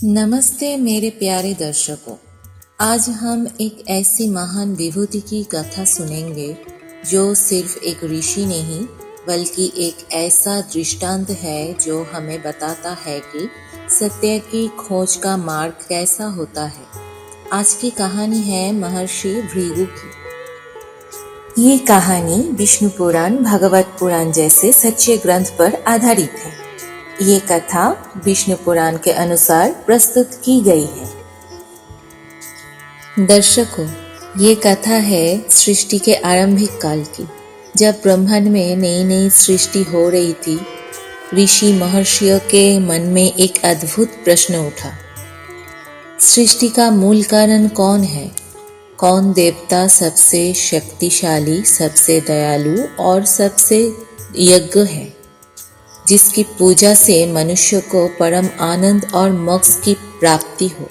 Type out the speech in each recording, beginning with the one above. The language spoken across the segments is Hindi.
नमस्ते मेरे प्यारे दर्शकों। आज हम एक ऐसी महान विभूति की कथा सुनेंगे जो सिर्फ एक ऋषि नहीं बल्कि एक ऐसा दृष्टांत है जो हमें बताता है कि सत्य की खोज का मार्ग कैसा होता है। आज की कहानी है महर्षि भृगु की। ये कहानी विष्णु पुराण, भागवत पुराण जैसे सच्चे ग्रंथ पर आधारित है। ये कथा विष्णु पुराण के अनुसार प्रस्तुत की गई है। दर्शकों, ये कथा है सृष्टि के आरंभिक काल की, जब ब्रह्मांड में नई नई सृष्टि हो रही थी। ऋषि महर्षियों के मन में एक अद्भुत प्रश्न उठा। सृष्टि का मूल कारण कौन है? कौन देवता सबसे शक्तिशाली, सबसे दयालु और सबसे यज्ञ है, जिसकी पूजा से मनुष्य को परम आनंद और मोक्ष की प्राप्ति हो?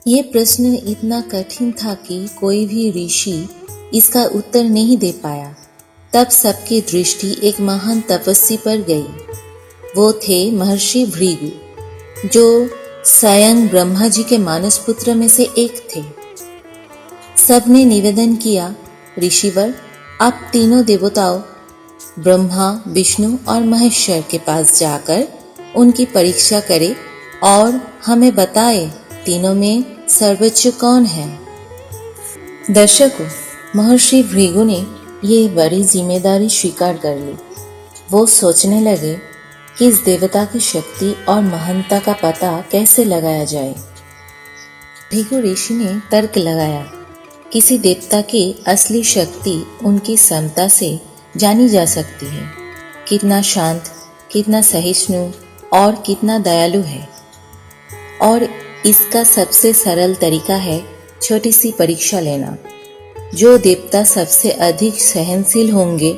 ये प्रश्न इतना कठिन था कि कोई भी ऋषि इसका उत्तर नहीं दे पाया। तब सबकी दृष्टि एक महान तपस्वी पर गई। वो थे महर्षि भृगु, जो स्वयं ब्रह्मा जी के मानस पुत्र में से एक थे। सबने निवेदन किया, ऋषिवर, आप तीनों देवताओं ब्रह्मा, विष्णु और महेश्वर के पास जाकर उनकी परीक्षा करें और हमें बताएं तीनों में सर्वोच्च कौन है। दर्शकों, महर्षि भृगु ने ये बड़ी जिम्मेदारी स्वीकार कर ली। वो सोचने लगे कि इस देवता की शक्ति और महानता का पता कैसे लगाया जाए। भृगु ऋषि ने तर्क लगाया, किसी देवता की असली शक्ति उनकी समता से जानी जा सकती है। कितना शांत, कितना सहिष्णु और कितना दयालु है। और इसका सबसे सरल तरीका है छोटी सी परीक्षा लेना। जो देवता सबसे अधिक सहनशील होंगे,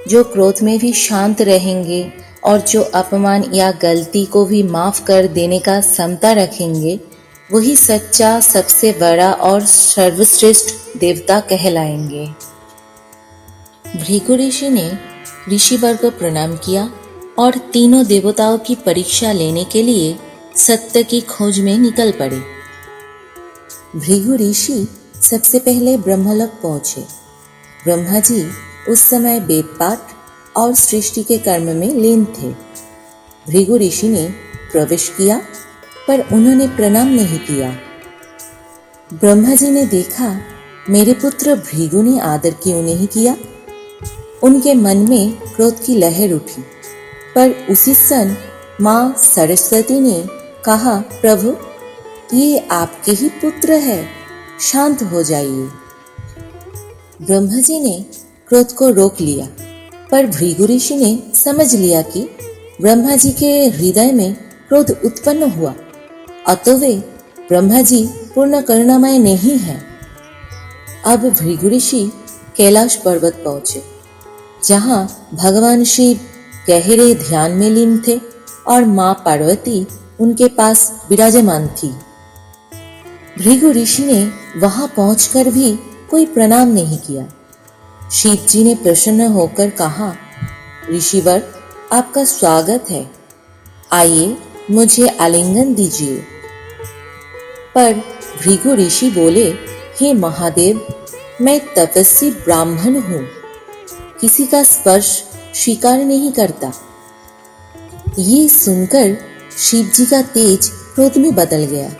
जो क्रोध में भी शांत रहेंगे और जो अपमान या गलती को भी माफ कर देने का क्षमता रखेंगे, वही सच्चा, सबसे बड़ा और सर्वश्रेष्ठ देवता कहलाएंगे। भृगु ऋषि ने ऋषिवर को प्रणाम किया और तीनों देवताओं की परीक्षा लेने के लिए सत्य की खोज में निकल पड़े। भृगु ऋषि सबसे पहले ब्रह्मलोक पहुंचे। ब्रह्मा जी उस समय वेद पाठ और सृष्टि के कर्म में लीन थे। भृगु ऋषि ने प्रवेश किया, पर उन्होंने प्रणाम नहीं किया। ब्रह्मा जी ने देखा, मेरे पुत्र भृगु ने आदर क्यों नहीं किया? उनके मन में क्रोध की लहर उठी। पर उसी क्षण माँ सरस्वती ने कहा, प्रभु, ये आपके ही पुत्र है, शांत हो जाइए। ब्रह्मा जी ने क्रोध को रोक लिया, पर भृगु ऋषि ने समझ लिया कि ब्रह्मा जी के हृदय में क्रोध उत्पन्न हुआ, अतः वे ब्रह्मा जी पूर्ण करुणामय नहीं है। अब भृगु ऋषि कैलाश पर्वत पहुंचे, जहां भगवान शिव गहरे ध्यान में लीन थे और मां पार्वती उनके पास विराजमान थी। भृगु ऋषि ने वहां पहुंचकर भी कोई प्रणाम नहीं किया। शिव जी ने प्रसन्न होकर कहा, ऋषिवर, आपका स्वागत है, आइए मुझे आलिंगन दीजिए। पर भृगु ऋषि बोले, हे महादेव, मैं तपस्वी ब्राह्मण हूं, किसी का स्पर्श स्वीकार नहीं करता। ये सुनकर शिव जी का तेज क्रोध में बदल गया।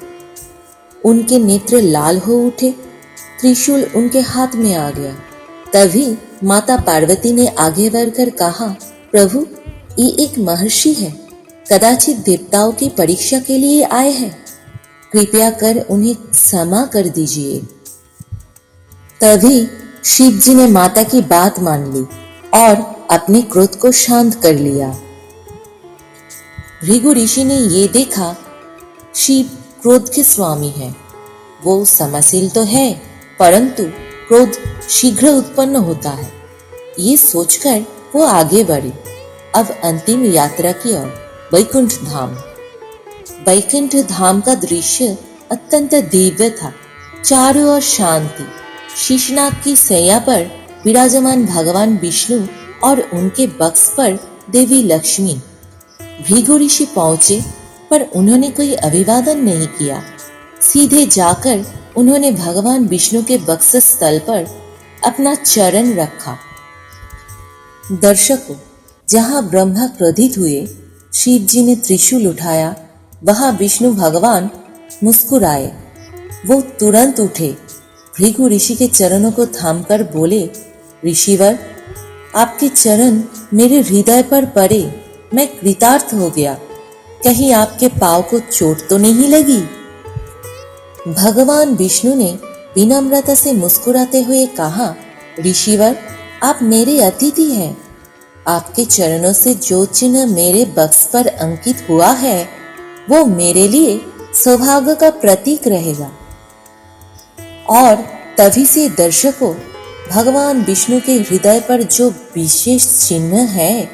उनके नेत्र लाल हो उठे, त्रिशूल उनके हाथ में आ गया। तभी माता पार्वती ने आगे बढ़कर कहा, प्रभु, ये एक महर्षि है, कदाचित देवताओं की परीक्षा के लिए आए हैं, कृपया कर उन्हें क्षमा कर दीजिए। तभी शिव जी ने माता की बात मान ली और अपने क्रोध को शांत कर लिया। भृगु ऋषि ने ये देखा, शिव क्रोध के स्वामी है। वो समशील तो है, परंतु क्रोध शीघ्र उत्पन्न होता है। ये सोचकर वो आगे बढ़े। अब अंतिम यात्रा की ओर, वैकुंठ धाम। वैकुंठ धाम का दृश्य अत्यंत दिव्य था। चारों ओर शांति। शीशनाग की सैया पर विराजमान भगवान विष्णु और उनके बक्स पर देवी लक्ष्मी। भृगु ऋषि पहुंचे पर उन्होंने कोई अभिवादन नहीं किया। सीधे जाकर उन्होंने भगवान विष्णु के वक्षस्थल पर अपना चरण रखा। दर्शकों, जहां ब्रह्मा क्रोधित हुए, शिव जी ने त्रिशूल उठाया, वहां विष्णु भगवान मुस्कुराए। वो तुरंत उठे, भृगु ऋषि के चरणों को थामकर बोले, ऋषिवर, आपके चरण मेरे हृदय पर पड़े, मैं कृतार्थ हो गया। कहीं आपके पांव को चोट तो नहीं लगी? भगवान विष्णु ने विनम्रता से मुस्कुराते हुए कहा, ऋषिवर, आप मेरे अतिथि हैं। आपके चरणों से जो चिन्ह मेरे वक्ष पर अंकित हुआ है, वो मेरे लिए सौभाग्य का प्रतीक रहेगा। और तभी से दर्शकों, भगवान विष्णु के हृदय पर जो विशेष चिन्ह है,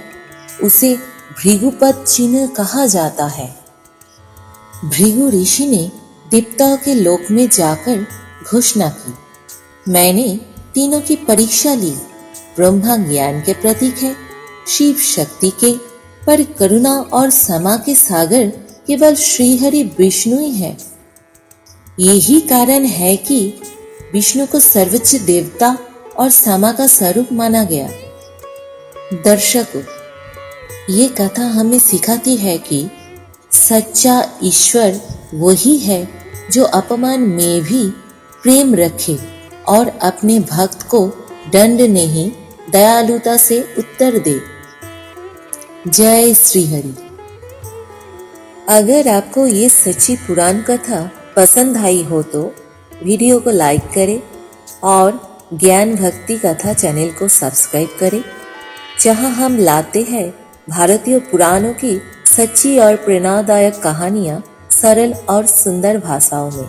उसे भृगुपद चिन्ह कहा जाता है। भृगु ऋषि ने देवताओं के लोक में जाकर घोषणा की, मैंने तीनों की परीक्षा ली। ब्रह्मा ज्ञान के प्रतीक है, शिव शक्ति के, पर करुणा और क्षमा के सागर केवल श्रीहरि विष्णु ही है। यही कारण है कि विष्णु को सर्वोच्च देवता और क्षमा का स्वरूप माना गया। दर्शकों, ये कथा हमें सिखाती है कि सच्चा ईश्वर वही है जो अपमान में भी प्रेम रखे और अपने भक्त को दंड नहीं, दयालुता से उत्तर दे। जय श्री हरि। अगर आपको ये सच्ची पुराण कथा पसंद आई हो तो वीडियो को लाइक करें और ज्ञान भक्ति कथा चैनल को सब्सक्राइब करें, जहां हम लाते हैं भारतीय पुराणों की सच्ची और प्रेरणादायक कहानियां सरल और सुंदर भाषाओं में।